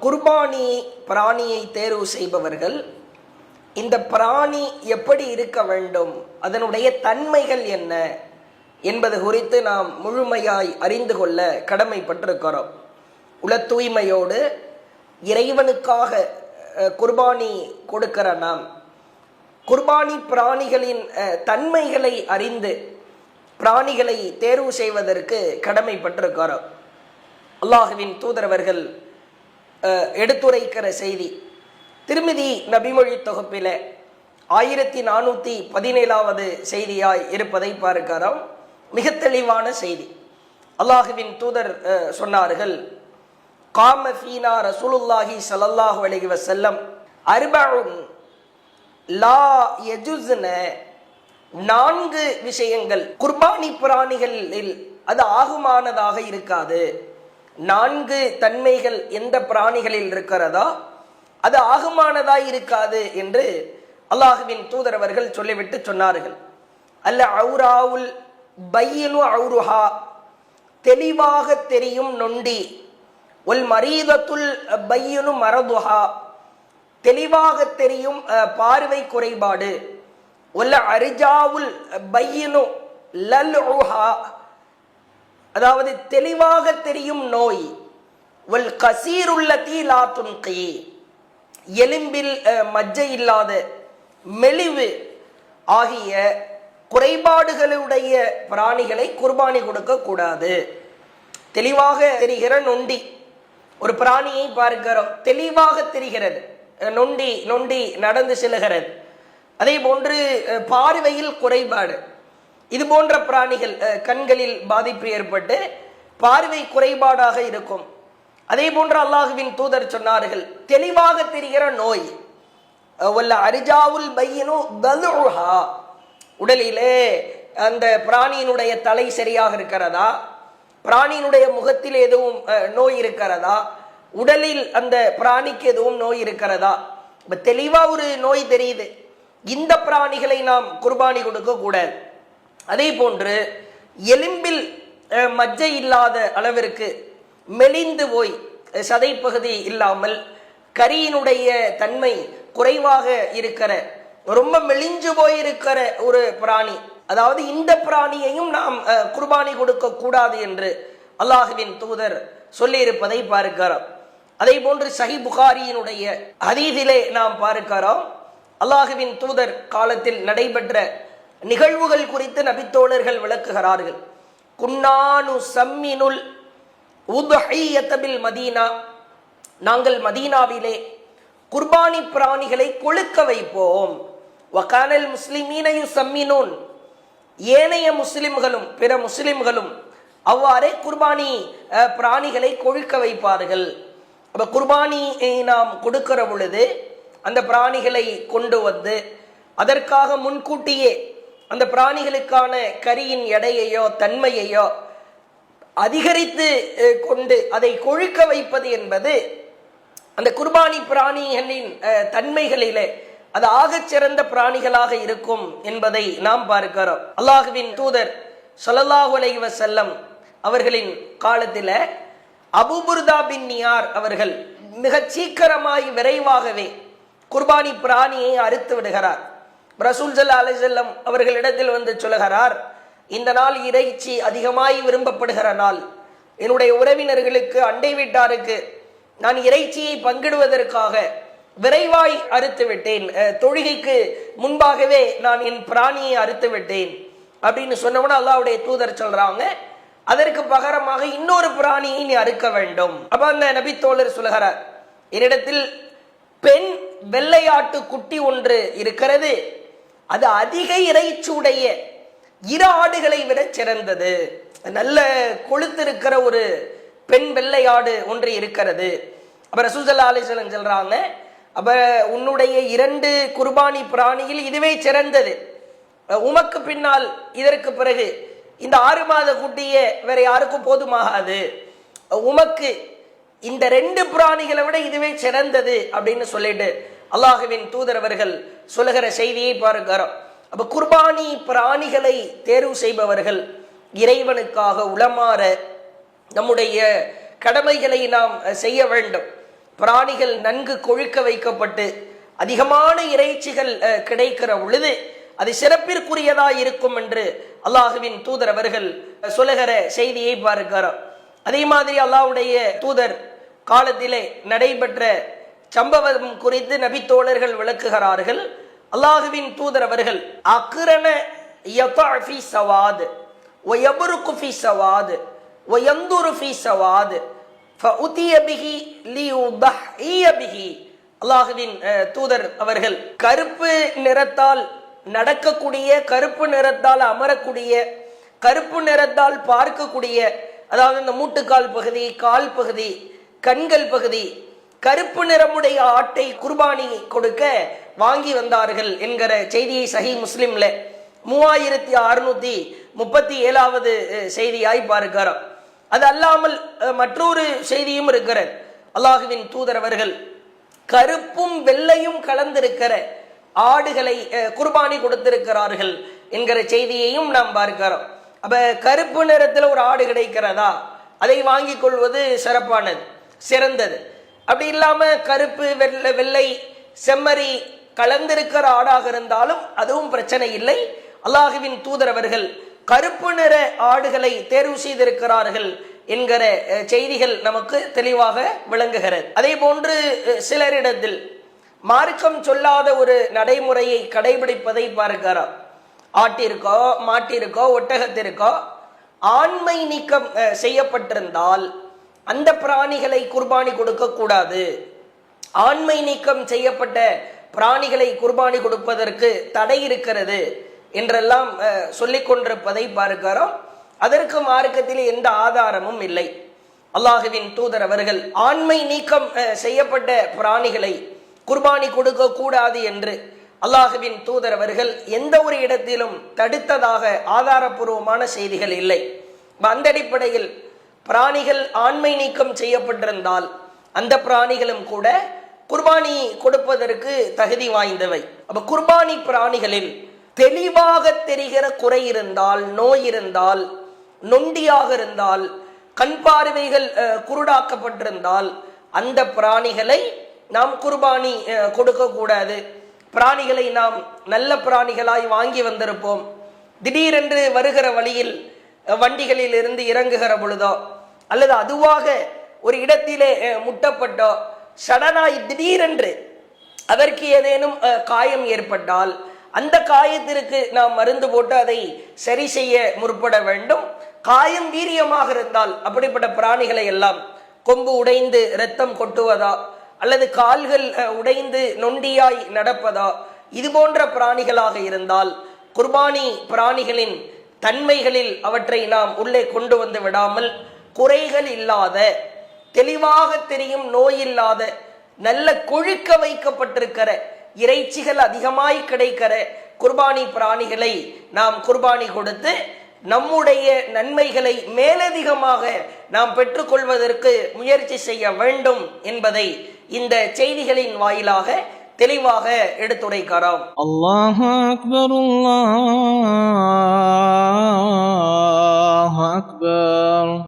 குர்பானி பிராணியை தேர்வு செய்பவர்கள் இந்த பிராணி எப்படி இருக்க வேண்டும், அதனுடைய தன்மைகள் என்ன என்பது குறித்து நாம் முழுமையாய் அறிந்து கொள்ள கடமைப்பட்டிருக்கிறோம். உள தூய்மையோடு இறைவனுக்காக குர்பானி கொடுக்கிற நாம் குர்பானி பிராணிகளின் தன்மைகளை அறிந்து பிராணிகளை தேர்வு செய்வதற்கு கடமைப்பட்டிருக்கிறோம். அல்லாஹுவின் தூதரவர்கள் எடுத்துரைக்கிற செய்தி திருமிதி நபிமொழி தொகுப்பில 1417வது செய்தியாய் இருப்பதை பார்க்கிறோம். மிக தெளிவான செய்தி. அல்லாஹுவின் தூதர் சொன்னார்கள், காம ஃபீனா ரசூலுல்லாஹி ஸல்லல்லாஹு அலைஹி வஸல்லம் அர்பஉன் லா யஜுஸ்ன, 4 விஷயங்கள் குர்பானி பிராணிகளில் அது ஆகுமானதாக இருக்காது. 4 தன்மைகள் எந்த பிராணிகளில் இருக்கிறதோ அது ஆகுமானதாய் இருக்காது என்று அல்லாஹுவின் தூதர் அவர்கள் சொல்லிவிட்டு சொன்னார்கள். அல்ல அவுராவுல் பையனு அவுருஹா, தெளிவாக தெரியும் நொண்டி. ஒல் மரீதத்துல் பையனு மரதுஹா, தெளிவாக தெரியும் பார்வை குறைபாடு. ஒல்ல அரிஜாவுல் பையனு லல்உஹா, அதாவது தெளிவாக தெரியும் நோய். ஒல் கசீருல்லதி லா துன்கி, எலும்பில் மஜ்ஜை இல்லாத மெலிவு ஆகிய குறைபாடுகளுடைய பிராணிகளை குர்பானி கொடுக்க கூடாது. தெளிவாக தெரிகிற நொண்டி, ஒரு பிராணியை பார்க்கிறோம், தெளிவாக தெரிகிறது, நொண்டி நொண்டி நடந்து செல்கிறது. அதே போன்று பார்வையில் குறைபாடு, இது போன்ற பிராணிகள் கண்களில் பாதிப்பு ஏற்பட்டு பார்வை குறைபாடாக இருக்கும். அதே போன்று அல்லாஹுவின் தூதர் சொன்னார்கள், தெளிவாக தெரிகிற நோய். வல்ல அரிஜாவுல் பையனு தலுஹா, உடலிலே அந்த பிராணியினுடைய தலை சரியாக இருக்கிறதா, பிராணியினுடைய முகத்தில் எதுவும் நோய் இருக்கிறதா, உடலில் அந்த பிராணிக்கு எதுவும் நோய் இருக்கிறதா. தெளிவா ஒரு நோய் தெரியுது, இந்த பிராணிகளை நாம் குர்பானி கொடுக்க கூடாது. அதே போன்று எலும்பில் மஜ்ஜை இல்லாத அளவிற்கு மெலிந்து போய் சதைப்பகுதி இல்லாமல் கரியினுடைய தன்மை குறைவாக இருக்கிற, ரொம்ப மெலிஞ்சு போய் இருக்கிற ஒரு பிராணி, அதாவது இந்த பிராணியையும் நாம் குர்பானி கொடுக்க கூடாது என்று அல்லாஹுவின் தூதர் சொல்லி இருப்பதை பார்க்கிறோம். அதே போன்று சஹி புகாரியினுடைய ஹதீஸிலே நாம் பார்க்கிறோம், அல்லாஹுவின் தூதர் காலத்தில் நடைபெற்ற நிகழ்வுகள் குறித்து நபித்தோழர்கள் விளக்குகிறார்கள். குன்னானு சம்மினுல் உதுஹியத்தபில் மதீனா, நாங்கள் மதீனாவிலே குர்பானி பிராணிகளை கொழுக்க வைப்போம். வகானல் முஸ்லிமீன யுஸம்மினூன், ஏனைய முஸ்லிம்களும் பிற முஸ்லிம்களும் அவ்வாறே குர்பானி பிராணிகளை கொழுக்க வைப்பார்கள். அப்ப குர்பானி நாம் கொடுக்கிற பொழுது அந்த பிராணிகளை கொண்டு வந்து அதற்காக முன்கூட்டியே அந்த பிராணிகளுக்கான கரியின் எடையையோ தன்மையையோ அதிகரித்து கொண்டு அதை கொழுக்க வைப்பது என்பது அந்த குர்பானி பிராணிகளின் தன்மைகளிலே அது ஆகச் சிறந்த பிராணிகளாக இருக்கும் என்பதை நாம் பார்க்கிறோம். அல்லாஹுவின் தூதர் ஸல்லல்லாஹு அலைஹி வஸல்லம் அவர்களின் காலத்தில் அபூ புர்தா பின் நியார் அவர்கள் மிக சீக்கிரமாய் விரைவாகவே குர்பானி பிராணியை அறுத்து விடுகிறார். ரசூல் ஸல்லல்லாஹு அலைஹி வஸல்லம் அவர்களிடத்தில் வந்து சொல்லுகிறார், இந்த நாள் இறைச்சி அதிகமாய் விரும்பப்படுகிற நாள், என்னுடைய உறவினர்களுக்கு அண்டை வீட்டாருக்கு நான் இறைச்சியை பங்கிடுவதற்காக விரைவாய் அறுத்து விட்டேன், தொழுகைக்கு முன்பாகவே நான் என் பிராணியை அறுத்து விட்டேன் அப்படின்னு சொன்னவன அல்லாஹ்வுடைய தூதர் சொல்றாங்க, அதற்கு பகரமாக இன்னொரு பிராணியை நீ அறுக்க வேண்டும். அப்ப அந்த நபி தோழர் சொல்லுகிறார், என்னிடத்தில் பெண் வெள்ளையாட்டு குட்டி ஒன்று இருக்கிறது, அது அதிக இறைச்சியுடைய இரு ஆடுகளை விட சிறந்தது, நல்ல கொழுத்திருக்கிற ஒரு பெண் வெள்ளையாடு ஒன்று இருக்கிறது. அப்ப ரசூல் ஸல்லல்லாஹு அலைஹி வஸல்லம் சொல்றாங்க, அப்ப உன்னுடைய 2 குர்பானி பிராணியில் இதுவே சிறந்தது, உமக்கு பின்னால் இதற்கு பிறகு இந்த 6 மாத குட்டியே வேற யாருக்கும் போதுமாகாது, உமக்கு இந்த 2 பிராணிகளை விட இதுவே சிறந்தது அப்படின்னு சொல்லிட்டு அல்லாஹுவின் தூதர் அவர்கள் சொல்லுகிற செய்தியை பார்க்கிறோம். அப்ப குர்பானி பிராணிகளை தேர்வு செய்பவர்கள் இறைவனுக்காக உளமாற நம்முடைய கடமைகளை நாம் செய்ய வேண்டும். பிராணிகள் நன்கு கொழுக்க வைக்கப்பட்டு அதிகமான இறைச்சிகள் கிடைக்கிற பொழுது அது சிறப்பிற்குரியதா இருக்கும் என்று அல்லாஹுவின் தூதர் அவர்கள் சொல்லுகிற செய்தியை பார்க்கிறோம். அதே மாதிரி அல்லாஹ்வுடைய தூதர் காலத்திலே நடைபெற்ற சம்பவம் குறித்து நபி தோழர்கள் விளக்குகிறார்கள். அல்லாஹுவின் தூதர் அவர்கள் அக்ரன யதஃபி சவாத் வயபருக்கு ஃபி சவாத் வயந்துரு ஃபி சவாத் ஃபஉதிய பிஹி லியுதஹிய பிஹி. அல்லாஹுவின் தூதர் அவர்கள் கருப்பு நிறத்தால் நடக்கக்கூடிய, கருப்பு நிறத்தால் அமரக்கூடிய, கருப்பு நிறத்தால் பார்க்கக்கூடிய, அதாவது இந்த மூட்டுக்கால் பகுதி, கால் பகுதி, கண்கள் பகுதி கருப்பு நிறமுடைய ஆட்டை குர்பானி கொடுக்க வாங்கி வந்தார்கள் என்கிற செய்தியை சஹீஹ் முஸ்லிம்ல 3637வது செய்தியாய் பார்க்கிறோம். அது அல்லாமல் மற்றொரு செய்தியும் இருக்கிறது. அல்லாஹுவின் தூதர் அவர்கள் கருப்பும் வெள்ளையும் கலந்திருக்கிற ஆடுகளை குர்பானி கொடுத்திருக்கிறார்கள் என்கிற செய்தியையும் நாம் பார்க்கிறோம். அப்ப கருப்பு நிறத்தில் ஒரு ஆடு கிடைக்கிறதா, அதை வாங்கி கொள்வது சிறப்பானது, சிறந்தது. அப்படி இல்லாம கருப்பு வெள்ளை செம்மறி கலந்திருக்கிற ஆடாக இருந்தாலும் அதுவும் பிரச்சனை இல்லை. அல்லாஹுவின் தூதர் அவர்கள் கருப்பு நிற ஆடுகளை தேர்வு செய்திருக்கிறார்கள் என்கிற செய்திகள் நமக்கு தெளிவாக விளங்குகிறது. அதே போன்று சிலரிடத்தில் மார்க்கம் சொல்லாத ஒரு நடைமுறையை கடைபிடிப்பதை பார்க்கிறோம். ஆட்டிற்கோ மாட்டிற்கோ ஒட்டகத்திற்கோ ஆண்மை நீக்கம் செய்யப்பட்டிருந்தால் அந்த பிராணிகளை குர்பானி கொடுக்க கூடாது. ஆண்மை நீக்கம் செய்யப்பட்ட பிராணிகளை குர்பானி கொடுப்பதற்கு தடை இருக்கிறது என்றெல்லாம் சொல்லிக் கொண்டிருப்பதை பார்க்கிறோம். அதற்கு மார்க்கத்தில் எந்த ஆதாரமும் இல்லை. அல்லாஹுவின் தூதர் அவர்கள் ஆண்மை நீக்கம் செய்யப்பட்ட பிராணிகளை குர்பானி கொடுக்க கூடாது என்று அல்லாஹுவின் தூதர் அவர்கள் எந்த ஒரு இடத்திலும் தடுத்ததாக ஆதாரபூர்வமான செய்திகள் இல்லை. அந்த அடிப்படையில் பிராணிகள் ஆண்மை நீக்கம் செய்யப்பட்டிருந்தால் அந்த பிராணிகளும் கூட குர்பானி கொடுப்பதற்கு தகுதி வாய்ந்தவை. அப்ப குர்பானி பிராணிகளில் தெளிவாக தெரிகிற குறை இருந்தால், நோய் இருந்தால், நொண்டியாக இருந்தால், கண் பார்வைகள் குருடாக்கப்பட்டிருந்தால் அந்த பிராணிகளை நாம் குர்பானி கொடுக்க கூடாது. பிராணிகளை நாம் நல்ல பிராணிகளாய் வாங்கி வந்திருப்போம், திடீரென்று வருகிற வழியில் வண்டிகளில் இருந்து இறங்குகிற பொழுதோ அல்லது அதுவாக ஒரு இடத்திலே முட்டப்பட்டோ சடனாய் திடீரென்று அதற்கு ஏதேனும் காயம் ஏற்பட்டால் அந்த காயத்திற்கு நாம் மருந்து போட்டு அதை சரி செய்ய முற்பட வேண்டும். காயம் வீரியமாக இருந்தால் அப்படிப்பட்ட பிராணிகளை எல்லாம் கொம்பு உடைந்து இரத்தம் கொட்டுவதா அல்லது கால்கள் உடைந்து நொண்டியாய் நடப்பதா இது போன்ற பிராணிகளாக இருந்தால் குர்பானி பிராணிகளின் தன்மைகளில் அவற்றை நாம் உள்ளே கொண்டு வந்து விடாமல் குறைகள் இல்லாத, தெளிவாக தெரியும் நோய் இல்லாத, நல்ல கொழுக்க வைக்கப்பட்டிருக்கிற, இறைச்சிகள் அதிகமாய் கிடைக்கிற குர்பானி பிராணிகளை நாம் குர்பானி கொடுத்து நம்முடைய நன்மைகளை மேலதிகமாக நாம் பெற்றுக்கொள்வதற்கு முயற்சி செய்ய வேண்டும் என்பதை இந்த செய்திகளின் வாயிலாக தெளிவாக எடுத்துரைக்கிறோம். அல்லாஹு அக்பர், அல்லாஹு அக்பர்.